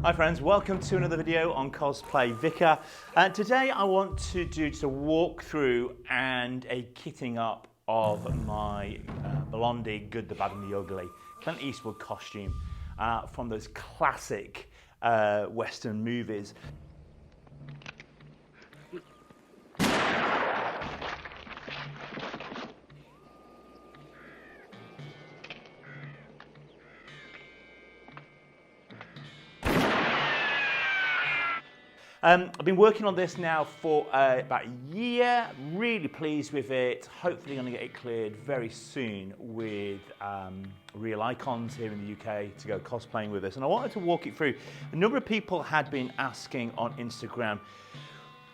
Hi friends, welcome to another video on Cosplay Vicar. Today I want to do just a walkthrough and a kitting up of my Blondie Good, the Bad and the Ugly Clint Eastwood costume from those classic Western movies. I've been working on this now for about a year, really pleased with it, hopefully going to get it cleared very soon with Real Icons here in the UK to go cosplaying with us. And I wanted to walk it through. A number of people had been asking on Instagram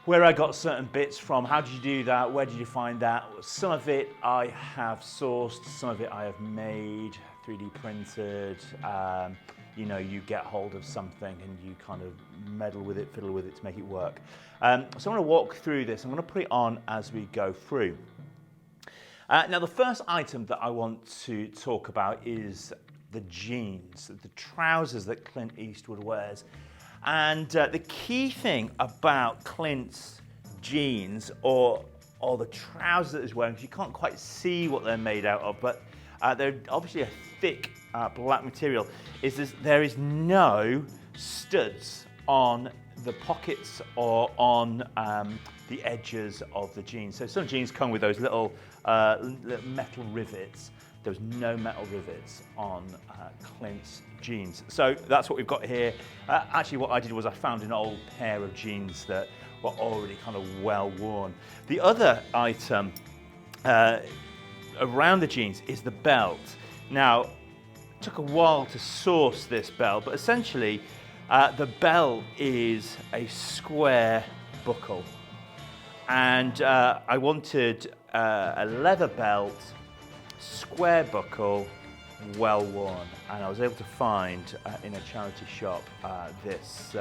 where I got certain bits from, how did you do that, where did you find that? Some of it I have sourced, some of it I have made, 3D printed. You know, you get hold of something and you kind of meddle with it, fiddle with it to make it work. So I'm going to walk through this. I'm going to put it on as we go through. Now, the first item that I want to talk about is the jeans, the trousers that Clint Eastwood wears. And the key thing about Clint's jeans or the trousers that he's wearing, because you can't quite see what they're made out of, but they're obviously a thick black material, is there is no studs on the pockets or on the edges of the jeans. So some jeans come with those little metal rivets. There's no metal rivets on Clint's jeans. So that's what we've got here. Actually, what I did was I found an old pair of jeans that were already kind of well worn. The other item around the jeans is the belt. Now, it took a while to source this belt, but essentially the belt is a square buckle. And I wanted a leather belt, square buckle, well worn. And I was able to find in a charity shop this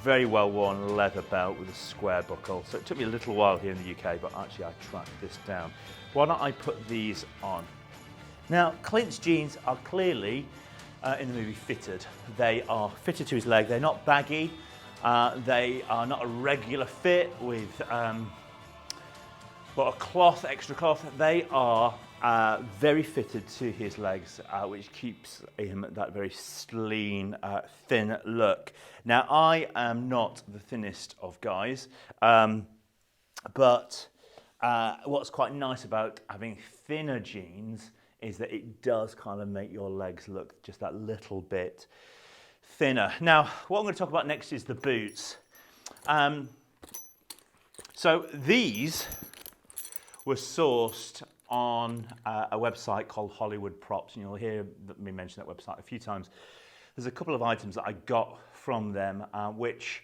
very well worn leather belt with a square buckle. So it took me a little while here in the UK, but actually I tracked this down. Why don't I put these on? Now, Clint's jeans are clearly, in the movie, fitted. They are fitted to his leg. They're not baggy. They are not a regular fit with a cloth, extra cloth. They are very fitted to his legs, which keeps him at that very lean, thin look. Now, I am not the thinnest of guys, but what's quite nice about having thinner jeans is that it does kind of make your legs look just that little bit thinner. Now, what I'm going to talk about next is the boots. So these were sourced on a website called Hollywood Props, and you'll hear me mention that website a few times. There's a couple of items that I got from them, which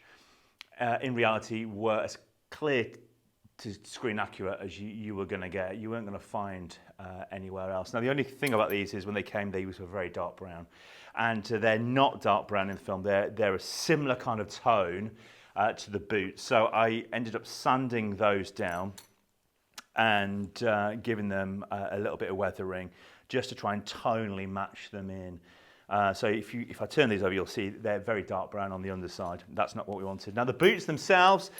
in reality were as clear to screen accurate as you were going to get. You weren't going to find anywhere else. Now, the only thing about these is when they came, they were very dark brown. And they're not dark brown in the film. They're a similar kind of tone to the boots. So I ended up sanding those down and giving them a little bit of weathering just to try and tonally match them in. So if I turn these over, you'll see they're very dark brown on the underside. That's not what we wanted. Now, the boots themselves,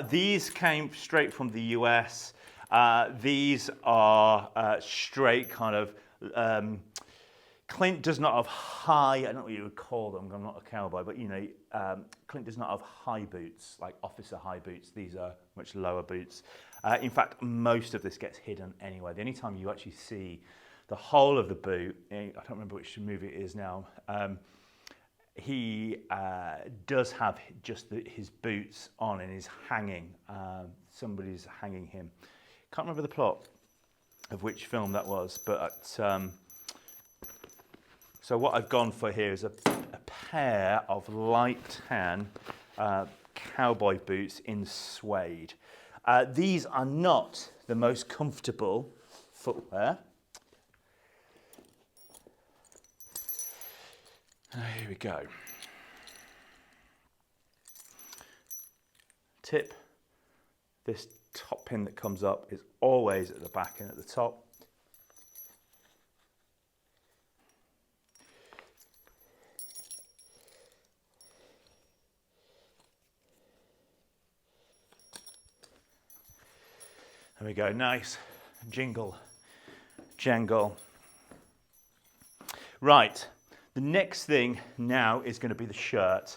these came straight from the US. These are straight kind of, Clint does not have high, I don't know what you would call them, I'm not a cowboy, but you know, Clint does not have high boots, like officer high boots. These are much lower boots. In fact, most of this gets hidden anyway. The only time you actually see the whole of the boot, I don't remember which movie it is now, he does have just his boots on and is hanging. Somebody's hanging him. Can't remember the plot of which film that was, but so what I've gone for here is a pair of light tan cowboy boots in suede. These are not the most comfortable footwear. Here we go. Tip, this top pin that comes up is always at the back and at the top. There we go, nice jingle, jangle. Right, the next thing now is going to be the shirt.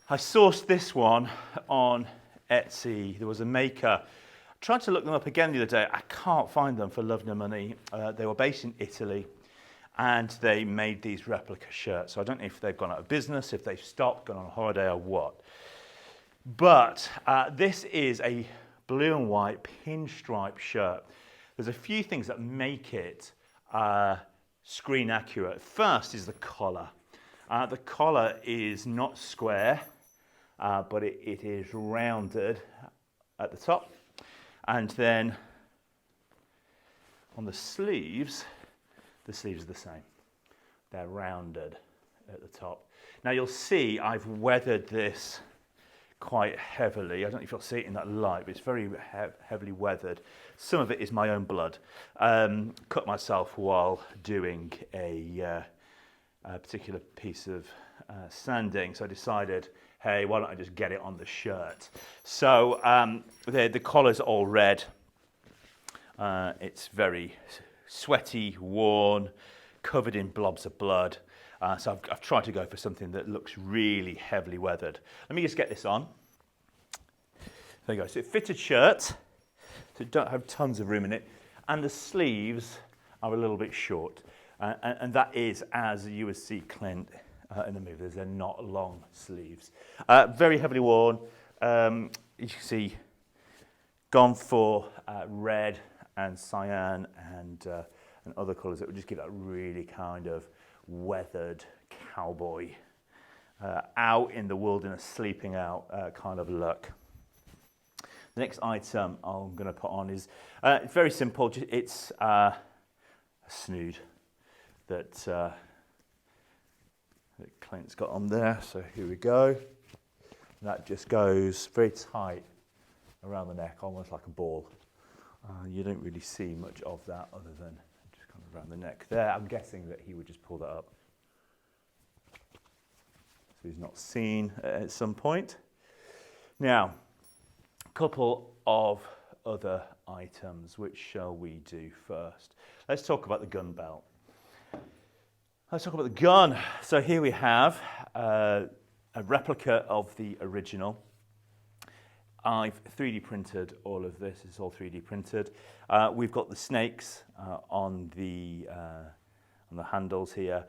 I sourced this one on Etsy. There was a maker. I tried to look them up again the other day. I can't find them for love nor money. They were based in Italy, and they made these replica shirts. So I don't know if they've gone out of business, if they've stopped, gone on holiday or what. But this is a blue and white pinstripe shirt. There's a few things that make it screen accurate. First is the collar. The collar is not square, but it is rounded at the top. And then on the sleeves are the same. They're rounded at the top. Now you'll see I've weathered this quite heavily. I don't know if you'll see it in that light, but it's very heavily weathered. Some of it is my own blood. Cut myself while doing a particular piece of sanding, so I decided, hey, why don't I just get it on the shirt? So the collar's all red. It's very sweaty, worn, covered in blobs of blood. So I've tried to go for something that looks really heavily weathered. Let me just get this on. There you go. So it's a fitted shirt, so it don't have tons of room in it, and the sleeves are a little bit short. And that is, as you would see Clint in the movie, they're not long sleeves. Very heavily worn. You can see, gone for red and cyan and other colours that would just give that really kind of weathered cowboy, out in the wilderness, sleeping out kind of look. The next item I'm going to put on is very simple. It's a snood that Clint's got on there. So here we go. And that just goes very tight around the neck, almost like a ball. You don't really see much of that other than just kind of around the neck there. I'm guessing that he would just pull that up, so he's not seen at some point. Now, a couple of other items. Which shall we do first? Let's talk about the gun belt. Let's talk about the gun. So here we have a replica of the original. I've 3D printed all of this. It's all 3D printed. We've got the snakes on the handles here.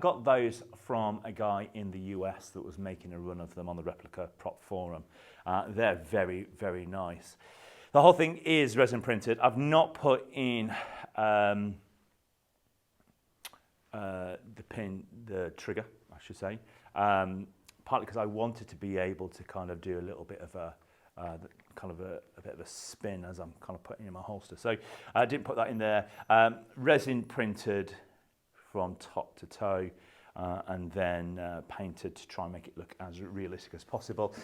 Got those from a guy in the US that was making a run of them on the Replica Prop Forum. They're very, very nice. The whole thing is resin printed. I've not put in the trigger, I should say, partly because I wanted to be able to kind of do a little bit of a bit of a spin as I'm kind of putting in my holster. So I didn't put that in there. Resin printed from top to toe, and then painted to try and make it look as realistic as possible.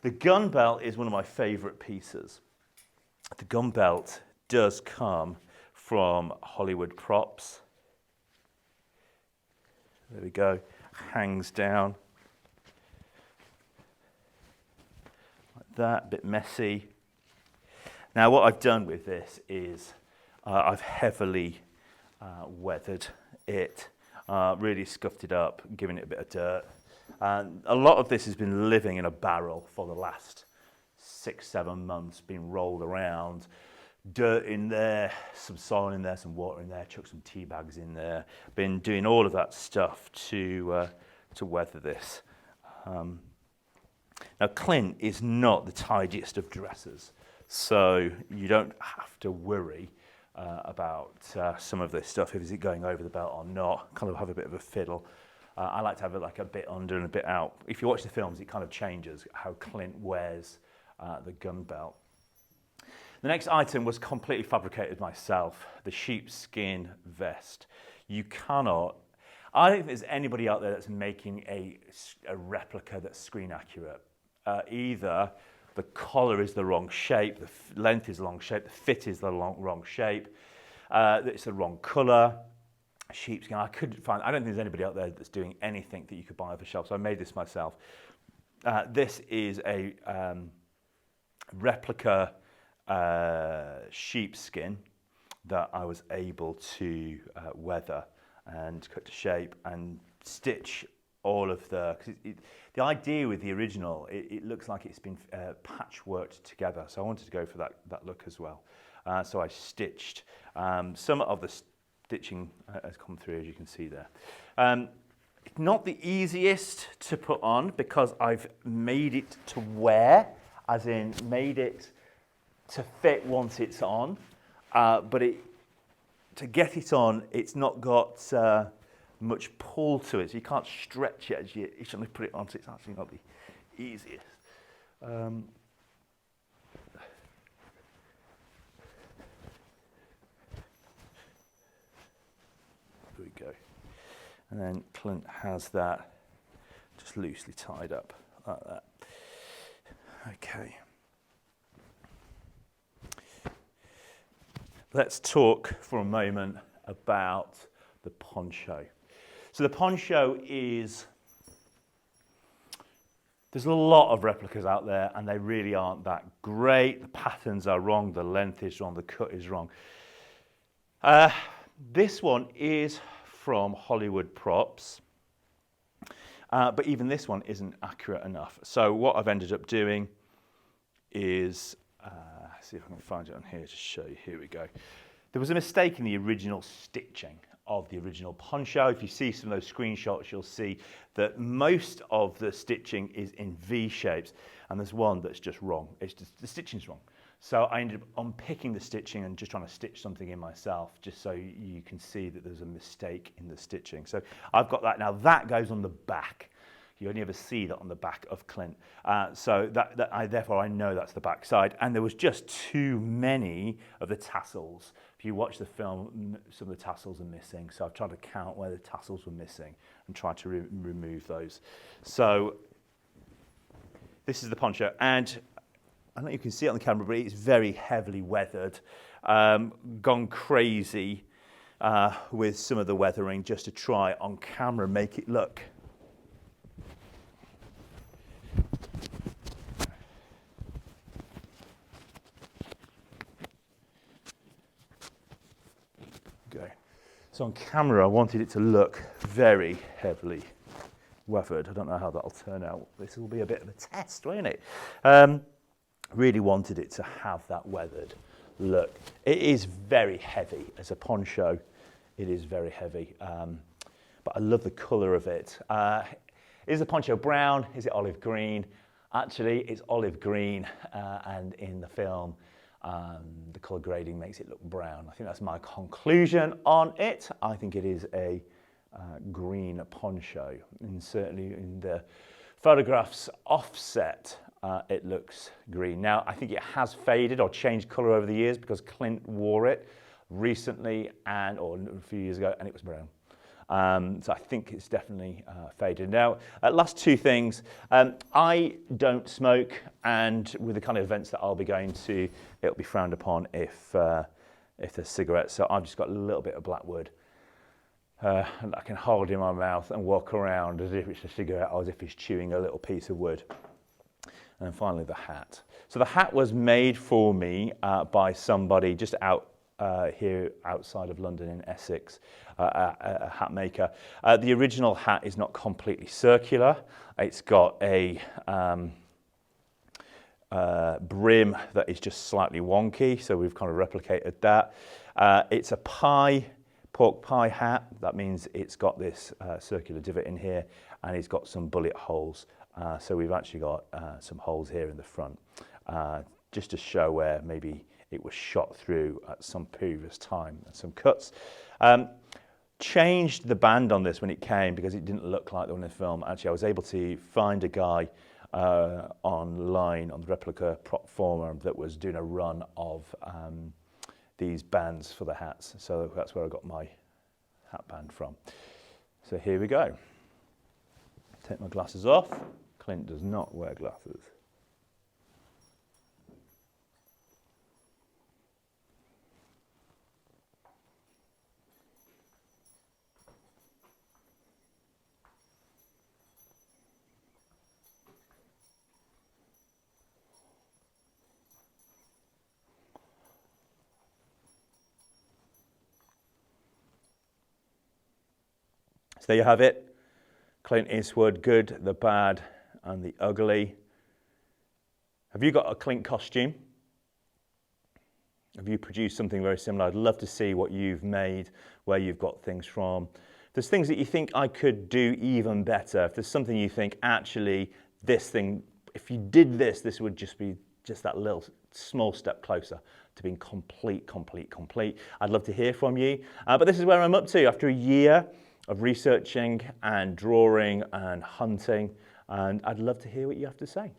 The gun belt is one of my favorite pieces. The gun belt does come from Hollywood Props. There we go, hangs down. Like that, a bit messy. Now what I've done with this is I've heavily weathered it, really scuffed it up, given it a bit of dirt. And a lot of this has been living in a barrel for the last 6-7 months, been rolled around. Dirt in there, some soil in there, some water in there, chuck some tea bags in there. Been doing all of that stuff to weather this. Now Clint is not the tidiest of dressers, so you don't have to worry about some of this stuff, if is it going over the belt or not. Kind of have a bit of a fiddle. I like to have it like a bit under and a bit out. If you watch the films, it kind of changes how Clint wears the gun belt. The next item was completely fabricated myself, the sheepskin vest. You cannot, I don't think there's anybody out there that's making a replica that's screen accurate. Either the collar is the wrong shape, the length is the wrong shape, the fit is the wrong shape, it's the wrong colour. Sheepskin, I couldn't find, I don't think there's anybody out there that's doing anything that you could buy off the shelf, so I made this myself. This is a replica sheepskin that I was able to weather and cut to shape and stitch all of the... the idea with the original, it looks like it's been patchworked together, so I wanted to go for that look as well. So I stitched. Some of the stitching has come through, as you can see there. Not the easiest to put on because I've made it to wear, as in made it to fit once it's on, but to get it on, it's not got much pull to it, so you can't stretch it as you suddenly put it on, so it's actually not the easiest. Here we go. And then Clint has that just loosely tied up like that. Okay. Let's talk for a moment about the poncho. So the poncho is, there's a lot of replicas out there and they really aren't that great. The patterns are wrong, the length is wrong, the cut is wrong. This one is from Hollywood Props, but even this one isn't accurate enough. So what I've ended up doing is, see if I can find it on here to show you. Here we go. There was a mistake in the original stitching of the original poncho. If you see some of those screenshots, you'll see that most of the stitching is in V shapes, and there's one that's just wrong. It's just, the stitching's wrong. So I ended up unpicking the stitching and just trying to stitch something in myself, just so you can see that there's a mistake in the stitching. So I've got that now. That goes on the back. You only ever see that on the back of Clint. So therefore I know that's the back side. And there was just too many of the tassels. If you watch the film, some of the tassels are missing. So I've tried to count where the tassels were missing and tried to remove those. So this is the poncho. And I don't know if you can see it on the camera, but it's very heavily weathered. Gone crazy with some of the weathering just to try on camera make it look So on camera, I wanted it to look very heavily weathered. I don't know how that'll turn out. This will be a bit of a test, won't it? Really wanted it to have that weathered look. It is very heavy as a poncho. It is very heavy, but I love the colour of it. Is the poncho brown? Is it olive green? Actually, it's olive green, and in the film, the colour grading makes it look brown. I think that's my conclusion on it. I think it is a green poncho, and certainly in the photographs offset, it looks green. Now, I think it has faded or changed colour over the years because Clint wore it recently or a few years ago, and it was brown. So I think it's definitely faded. Now, last two things. I don't smoke, and with the kind of events that I'll be going to, it'll be frowned upon if there's cigarettes. So I've just got a little bit of black wood that I can hold in my mouth and walk around as if it's a cigarette or as if it's chewing a little piece of wood. And then finally, the hat. So the hat was made for me by somebody just out here outside of London in Essex, a hat maker. The original hat is not completely circular. It's got a brim that is just slightly wonky, so we've kind of replicated that. It's a pork pie hat. That means it's got this circular divot in here, and it's got some bullet holes. So we've actually got some holes here in the front, just to show where maybe it was shot through at some previous time, and some cuts. Changed the band on this when it came because it didn't look like the one in the film. Actually, I was able to find a guy online on the replica prop forum that was doing a run of these bands for the hats. So that's where I got my hat band from. So here we go. Take my glasses off. Clint does not wear glasses. So there you have it. Clint Eastwood, good, the bad, and the ugly. Have you got a Clint costume? Have you produced something very similar? I'd love to see what you've made, where you've got things from. If there's things that you think I could do even better, if there's something you think, actually, this thing, if you did this, this would just be just that little small step closer to being complete. I'd love to hear from you. But this is where I'm up to after a year of researching and drawing and hunting. And I'd love to hear what you have to say.